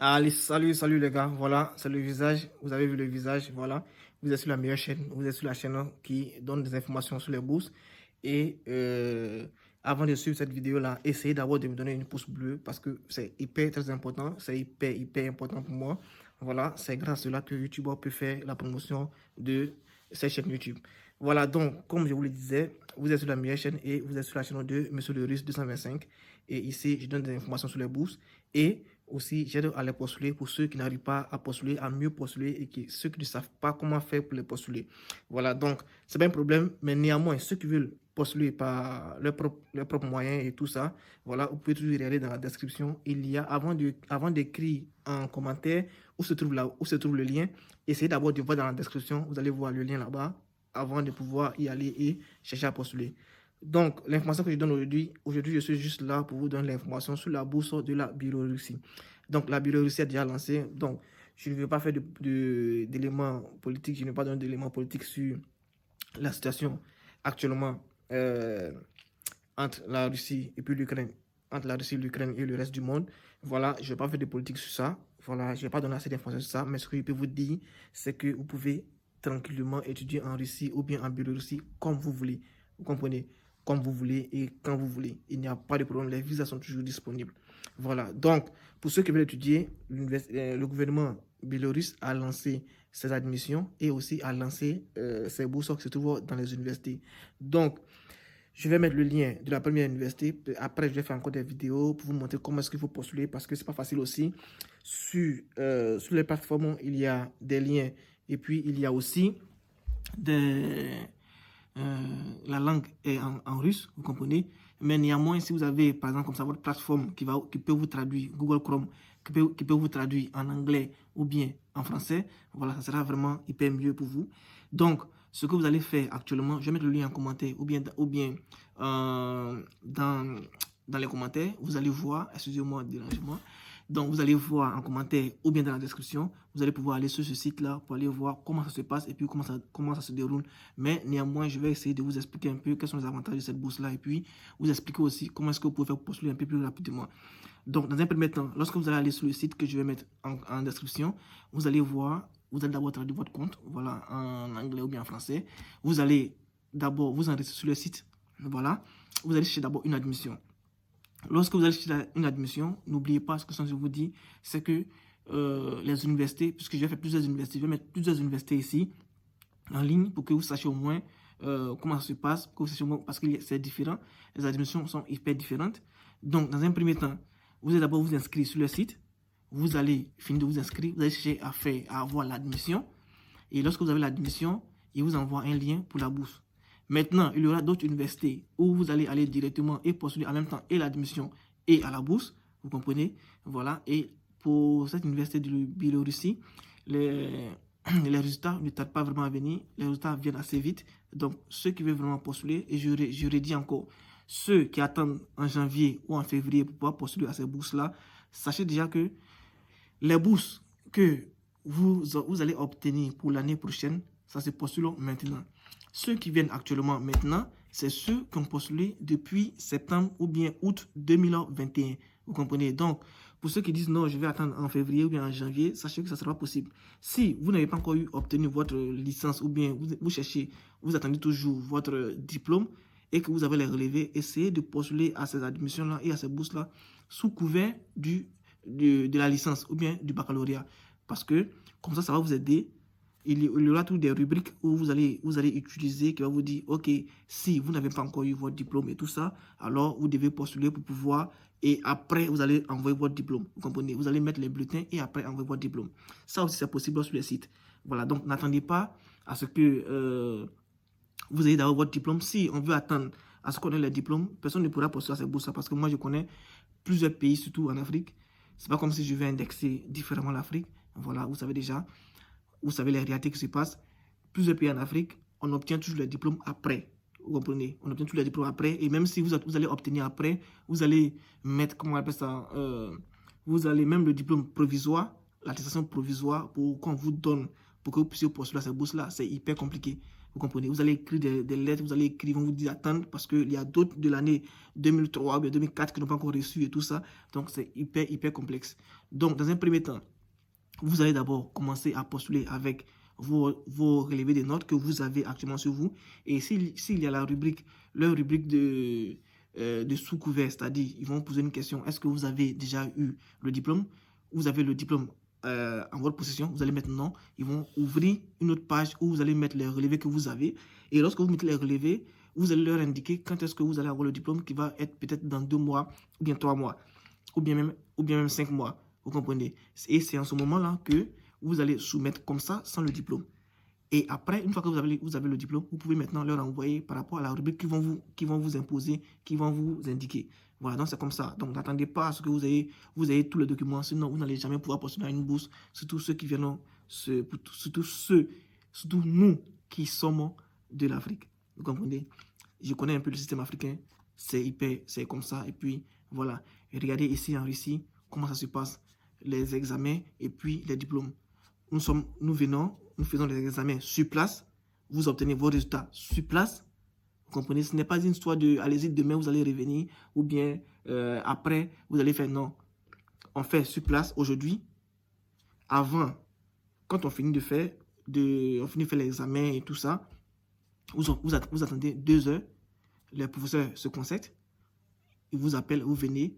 Allez, salut les gars, voilà, c'est le visage, vous avez vu le visage, voilà, vous êtes sur la meilleure chaîne, vous êtes sur la chaîne qui donne des informations sur les bourses. Et avant de suivre cette vidéo-là, essayez d'abord de me donner une pouce bleue parce que c'est hyper très important, c'est hyper important pour moi. Voilà, c'est grâce à cela que YouTube peut faire la promotion de cette chaîne YouTube. Voilà, donc, comme je vous le disais, vous êtes sur la meilleure chaîne et vous êtes sur la chaîne de Monsieur le Russe 225. Et ici, je donne des informations sur les bourses et aussi, j'aide à les postuler pour ceux qui n'arrivent pas à postuler, à mieux postuler et ceux qui ne savent pas comment faire pour les postuler. Voilà, donc, c'est pas un problème, mais néanmoins, ceux qui veulent postuler par leurs propres moyens et tout ça, voilà, vous pouvez toujours y aller dans la description. Il y a, avant d'écrire en commentaire où se trouve le lien, essayez d'abord de voir dans la description, vous allez voir le lien là-bas avant de pouvoir y aller et chercher à postuler. Donc, l'information que je donne aujourd'hui, je suis juste là pour vous donner l'information sur la bourse de la Biélorussie. Donc, la Biélorussie a déjà lancé. Donc, je ne vais pas faire d'éléments politiques, je ne vais pas donner d'éléments politiques sur la situation actuellement entre la Russie et puis l'Ukraine, entre la Russie, l'Ukraine et le reste du monde. Voilà, je ne vais pas faire de politique sur ça. Voilà, je ne vais pas donner assez d'informations sur ça, mais ce que je peux vous dire, c'est que vous pouvez tranquillement étudier en Russie ou bien en Biélorussie comme vous voulez. Vous comprenez? Comme vous voulez et quand vous voulez. Il n'y a pas de problème, les visas sont toujours disponibles. Voilà, donc pour ceux qui veulent étudier, le gouvernement biélorusse a lancé ses admissions et aussi a lancé ses bourses qui se trouvent dans les universités. Donc, je vais mettre le lien de la première université. Après, je vais faire encore des vidéos pour vous montrer comment est-ce qu'il faut postuler parce que c'est pas facile aussi. Sur les plateformes, il y a des liens et puis il y a aussi la langue est en russe, vous comprenez. Mais néanmoins, si vous avez, par exemple, comme ça, votre plateforme qui peut vous traduire, Google Chrome, qui peut vous traduire en anglais ou bien en français, voilà, ça sera vraiment hyper mieux pour vous. Donc, ce que vous allez faire actuellement, je vais mettre le lien en commentaire ou bien dans les commentaires, vous allez voir, excusez-moi, dérangement. Donc, vous allez voir en commentaire ou bien dans la description, vous allez pouvoir aller sur ce site-là pour aller voir comment ça se passe et puis comment ça se déroule. Mais néanmoins, je vais essayer de vous expliquer un peu quels sont les avantages de cette bourse-là et puis vous expliquer aussi comment est-ce que vous pouvez faire postuler un peu plus rapidement. Donc, dans un premier temps, lorsque vous allez aller sur le site que je vais mettre en description, vous allez voir, vous allez d'abord traduire votre compte, voilà, en anglais ou bien en français. Vous allez d'abord vous enregistrer sur le site, voilà. Vous allez chercher d'abord une admission. Lorsque vous allez chercher une admission, n'oubliez pas ce que je vous dis, c'est que les universités, puisque je vais faire plusieurs universités, je vais mettre plusieurs universités ici en ligne pour que vous sachiez au moins comment ça se passe, parce que c'est différent, les admissions sont hyper différentes. Donc, dans un premier temps, vous allez d'abord vous inscrire sur le site, vous allez finir de vous inscrire, vous allez chercher à avoir l'admission, et lorsque vous avez l'admission, il vous envoie un lien pour la bourse. Maintenant, il y aura d'autres universités où vous allez aller directement et postuler en même temps et l'admission et à la bourse. Vous comprenez? Voilà. Et pour cette université de Biélorussie, les résultats ne tardent pas vraiment à venir. Les résultats viennent assez vite. Donc, ceux qui veulent vraiment postuler, et je redis encore, ceux qui attendent en janvier ou en février pour pouvoir postuler à ces bourses-là, sachez déjà que les bourses que vous allez obtenir pour l'année prochaine, ça se postule maintenant. Ceux qui viennent actuellement maintenant, c'est ceux qui ont postulé depuis septembre ou bien août 2021. Vous comprenez? Donc, pour ceux qui disent non, je vais attendre en février ou bien en janvier, sachez que ça sera possible. Si vous n'avez pas encore obtenu votre licence ou bien vous attendez toujours votre diplôme et que vous avez les relevés, essayez de postuler à ces admissions-là et à ces bourses-là sous couvert de la licence ou bien du baccalauréat. Parce que comme ça va vous aider. Il y aura toutes des rubriques où vous allez utiliser qui va vous dire, ok, si vous n'avez pas encore eu votre diplôme et tout ça, alors vous devez postuler pour pouvoir, et après vous allez envoyer votre diplôme. Vous comprenez? Vous allez mettre les bulletins et après envoyer votre diplôme. Ça aussi c'est possible sur les sites. Voilà, donc n'attendez pas à ce que vous ayez d'abord votre diplôme. Si on veut attendre à ce qu'on ait les diplômes, personne ne pourra postuler à ces bourses parce que moi je connais plusieurs pays, surtout en Afrique. C'est pas comme si je vais indexer différemment l'Afrique. Voilà, vous savez déjà. Vous savez les réalités qui se passent. Plusieurs pays en Afrique, on obtient toujours les diplômes après. Vous comprenez? On obtient toujours les diplômes après. Et même si vous allez obtenir après, vous allez mettre, comment on appelle ça, vous allez même le diplôme provisoire, l'attestation provisoire pour qu'on vous donne, pour que vous puissiez postuler à cette bourse-là. C'est hyper compliqué. Vous comprenez? Vous allez écrire des lettres, vous allez écrire, ils vont vous dire attendre parce qu'il y a d'autres de l'année 2003 ou 2004 qui n'ont pas encore reçu et tout ça. Donc, c'est hyper complexe. Donc, dans un premier temps, vous allez d'abord commencer à postuler avec vos relevés des notes que vous avez actuellement sur vous. Et s'il y a leur rubrique de sous-couvert, c'est-à-dire, ils vont poser une question, est-ce que vous avez déjà eu le diplôme? Vous avez le diplôme en votre possession, vous allez mettre non. Ils vont ouvrir une autre page où vous allez mettre les relevés que vous avez. Et lorsque vous mettez les relevés, vous allez leur indiquer quand est-ce que vous allez avoir le diplôme qui va être peut-être dans 2 mois, ou bien 3 mois, ou bien même 5 mois. Vous comprenez? Et c'est en ce moment-là que vous allez soumettre comme ça, sans le diplôme. Et après, une fois que vous avez le diplôme, vous pouvez maintenant leur envoyer par rapport à la rubrique qui vont vous imposer, qui vont vous indiquer. Voilà, donc c'est comme ça. Donc n'attendez pas à ce que vous ayez tous les documents, sinon vous n'allez jamais pouvoir postuler à une bourse. Surtout ceux qui viennent, surtout nous qui sommes de l'Afrique. Vous comprenez? Je connais un peu le système africain, c'est comme ça. Et puis voilà, et regardez ici en Russie, comment ça se passe, les examens et puis les diplômes. Nous faisons les examens sur place, vous obtenez vos résultats sur place. Vous comprenez? Ce n'est pas une histoire de allez-y demain, vous allez revenir, ou bien après, vous allez faire. Non. On fait sur place aujourd'hui. Avant, quand on finit de faire l'examen et tout ça, vous attendez 2 heures. Les professeurs se concertent, ils vous appellent, vous venez.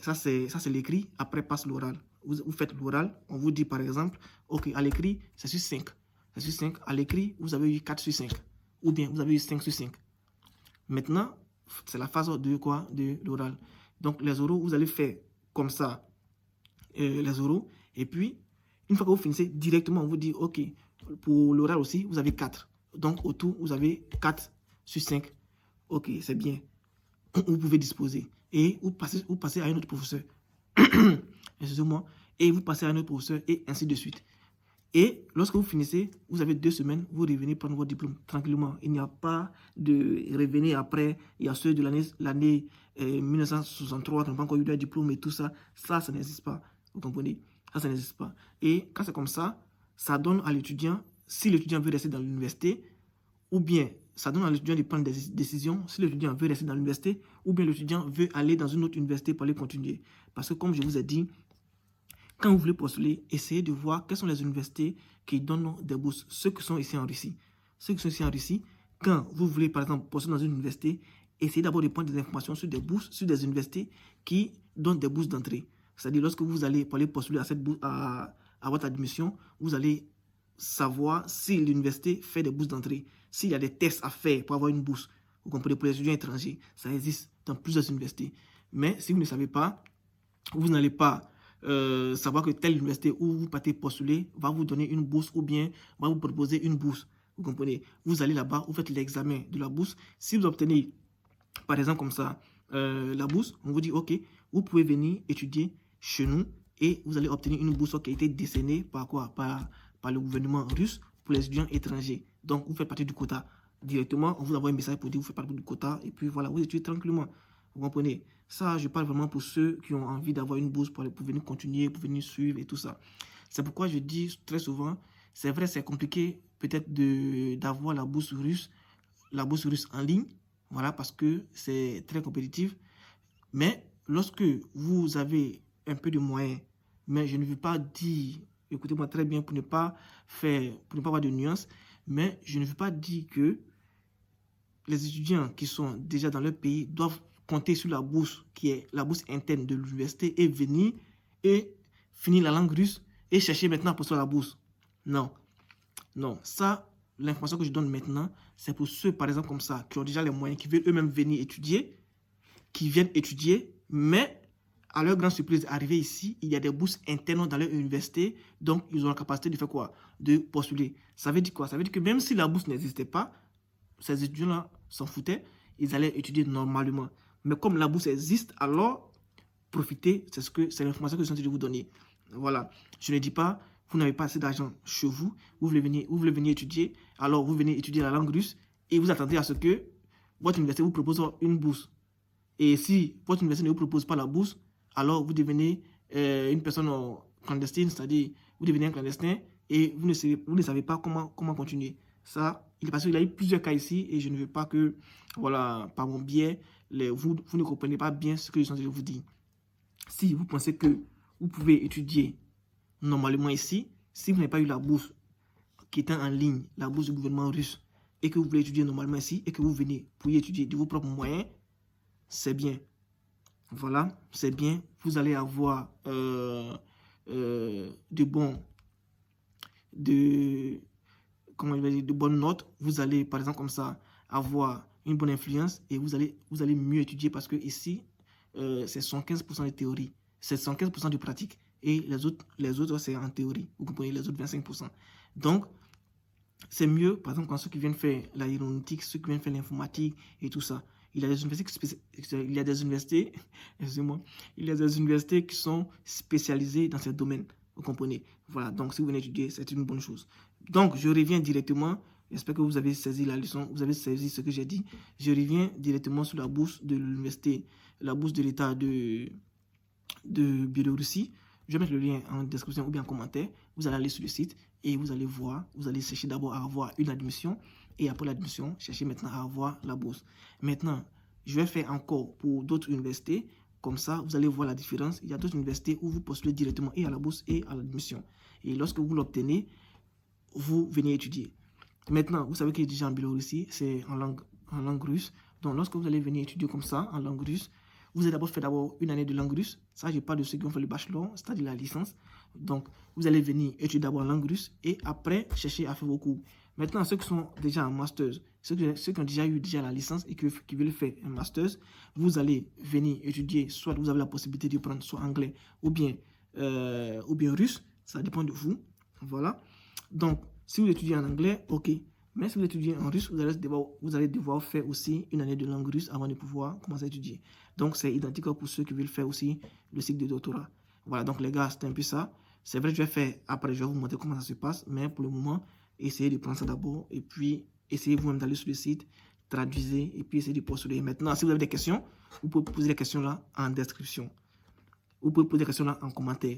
Ça, c'est l'écrit. Après, passe l'oral. Vous faites l'oral. On vous dit, par exemple, OK, à l'écrit, c'est sur 5. C'est sur 5. À l'écrit, vous avez eu 4 sur 5. Ou bien, vous avez eu 5 sur 5. Maintenant, c'est la phase de quoi? De l'oral. Donc, les oraux, vous allez faire comme ça, les oraux. Et puis, une fois que vous finissez, directement, on vous dit, OK, pour l'oral aussi, vous avez 4. Donc, autour, vous avez 4 sur 5. OK, c'est bien. Vous pouvez disposer. Et vous passez à un autre professeur. Excusez-moi. Et vous passez à un autre professeur et ainsi de suite. Et lorsque vous finissez, vous avez 2 semaines, vous revenez prendre votre diplôme tranquillement. Il n'y a pas de revenir après. Il y a ceux de l'année 1963 qui n'ont pas encore eu leur diplôme et tout ça. Ça n'existe pas. Vous comprenez? Ça n'existe pas. Et quand c'est comme ça, ça donne à l'étudiant, si l'étudiant veut rester dans l'université, ou bien ça donne à l'étudiant de prendre des décisions si l'étudiant veut rester dans l'université ou bien l'étudiant veut aller dans une autre université pour aller continuer. Parce que comme je vous ai dit, quand vous voulez postuler, essayez de voir quelles sont les universités qui donnent des bourses. Ceux qui sont ici en Russie. Ceux qui sont ici en Russie, quand vous voulez par exemple postuler dans une université, essayez d'abord de prendre des informations sur des bourses, sur des universités qui donnent des bourses d'entrée. C'est-à-dire lorsque vous allez pour aller postuler à cette bourse, à votre admission, vous allez savoir si l'université fait des bourses d'entrée. S'il y a des tests à faire pour avoir une bourse, vous comprenez, pour les étudiants étrangers, ça existe dans plusieurs universités. Mais si vous ne savez pas, vous n'allez pas savoir que telle université où vous partez postuler va vous donner une bourse ou bien va vous proposer une bourse. Vous comprenez? Vous allez là-bas, vous faites l'examen de la bourse. Si vous obtenez, par exemple comme ça, la bourse, on vous dit, OK, vous pouvez venir étudier chez nous et vous allez obtenir une bourse qui a été décernée par quoi? Par le gouvernement russe pour les étudiants étrangers. Donc, vous faites partie du quota. Directement, on vous envoie un message pour dire que vous faites partie du quota et puis voilà, vous étudiez tranquillement. Vous comprenez? Ça, je parle vraiment pour ceux qui ont envie d'avoir une bourse pour venir continuer, pour venir suivre et tout ça. C'est pourquoi je dis très souvent, c'est vrai, c'est compliqué peut-être d'avoir la bourse russe en ligne, voilà, parce que c'est très compétitif. Mais lorsque vous avez un peu de moyens, mais je ne veux pas dire, écoutez-moi très bien pour ne pas avoir de nuances, mais je ne veux pas dire que les étudiants qui sont déjà dans leur pays doivent compter sur la bourse qui est la bourse interne de l'université et venir et finir la langue russe et chercher maintenant pour ça la bourse. Non. Non. Ça, l'information que je donne maintenant, c'est pour ceux, par exemple, comme ça, qui ont déjà les moyens, qui veulent eux-mêmes venir étudier, qui viennent étudier, mais à leur grande surprise, arrivé ici, il y a des bourses internes dans leur université, donc ils ont la capacité de faire quoi? De postuler. Ça veut dire quoi? Ça veut dire que même si la bourse n'existait pas, ces étudiants-là s'en foutaient, ils allaient étudier normalement. Mais comme la bourse existe, alors profitez, c'est l'information que je suis en train de vous donner. Voilà. Je ne dis pas, vous n'avez pas assez d'argent chez vous, vous voulez venir étudier, alors vous venez étudier la langue russe et vous attendez à ce que votre université vous propose une bourse. Et si votre université ne vous propose pas la bourse, alors vous devenez une personne clandestine, c'est-à-dire vous devenez un clandestin et vous ne savez pas comment continuer. Ça, parce qu'il y a eu plusieurs cas ici et je ne veux pas que, voilà, par mon biais, vous ne comprenez pas bien ce que je suis en train de vous dire. Si vous pensez que vous pouvez étudier normalement ici, si vous n'avez pas eu la bourse qui est en ligne, la bourse du gouvernement russe, et que vous voulez étudier normalement ici, et que vous venez pour y étudier de vos propres moyens, c'est bien. Voilà, c'est bien. Vous allez avoir de bonnes notes. Vous allez, par exemple, comme ça, avoir une bonne influence et vous allez mieux étudier parce que ici, c'est 115% de théorie, c'est 115% de pratique et les autres c'est en théorie. Vous comprenez, les autres 25%. Donc, c'est mieux, par exemple, quand ceux qui viennent faire l'aéronautique, ceux qui viennent faire l'informatique et tout ça. Il y a des universités qui sont spécialisées dans ces domaines. Vous comprenez? Voilà, donc si vous venez étudier, c'est une bonne chose. Donc, je reviens directement. J'espère que vous avez saisi la leçon, vous avez saisi ce que j'ai dit. Je reviens directement sur la bourse de l'université, la bourse de l'État de Biélorussie. Je vais mettre le lien en description ou bien en commentaire. Vous allez aller sur le site et vous allez voir, vous allez chercher d'abord à avoir une admission et après l'admission, cherchez maintenant à avoir la bourse. Maintenant, je vais faire encore pour d'autres universités. Comme ça, vous allez voir la différence. Il y a d'autres universités où vous postulez directement et à la bourse et à l'admission. Et lorsque vous l'obtenez, vous venez étudier. Maintenant, vous savez que déjà en Biélorussie, c'est en langue russe. Donc, lorsque vous allez venir étudier comme ça, en langue russe, vous allez d'abord faire une année de langue russe. Ça, je parle de ceux qui ont fait le bachelor, c'est-à-dire la licence. Donc, vous allez venir étudier d'abord en langue russe et après, chercher à faire vos cours. Maintenant, ceux qui sont déjà en master, ceux qui ont déjà eu la licence et qui veulent faire un master, vous allez venir étudier, soit vous avez la possibilité de prendre soit anglais ou bien russe. Ça dépend de vous. Voilà. Donc, si vous étudiez en anglais, ok. Mais si vous étudiez en russe, vous allez devoir faire aussi une année de langue russe avant de pouvoir commencer à étudier. Donc, c'est identique pour ceux qui veulent faire aussi le cycle de doctorat. Voilà, donc les gars, c'est un peu ça. C'est vrai que je vais faire, après, je vais vous montrer comment ça se passe. Mais pour le moment, essayez de prendre ça d'abord. Et puis, essayez vous-même d'aller sur le site, traduisez et puis essayez de postuler. Maintenant, si vous avez des questions, vous pouvez poser les questions là en description. Vous pouvez poser des questions là en commentaire.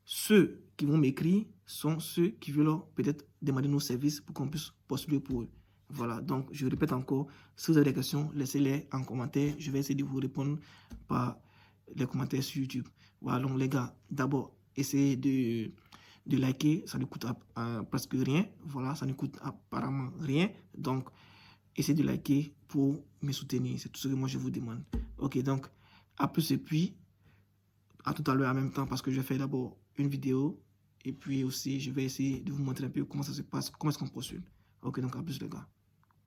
Ceux qui vont m'écrire sont ceux qui veulent peut-être demander nos services pour qu'on puisse postuler pour eux. Voilà, donc je répète encore, si vous avez des questions, laissez-les en commentaire. Je vais essayer de vous répondre par les commentaires sur YouTube. Voilà, donc les gars, d'abord, essayez de liker, ça ne coûte presque rien. Voilà, ça ne coûte apparemment rien. Donc, essayez de liker pour me soutenir. C'est tout ce que moi je vous demande. Ok, donc, à plus et puis, à tout à l'heure en même temps parce que je vais faire d'abord une vidéo et puis aussi je vais essayer de vous montrer un peu comment ça se passe, comment est-ce qu'on postule. Ok, donc à plus les gars.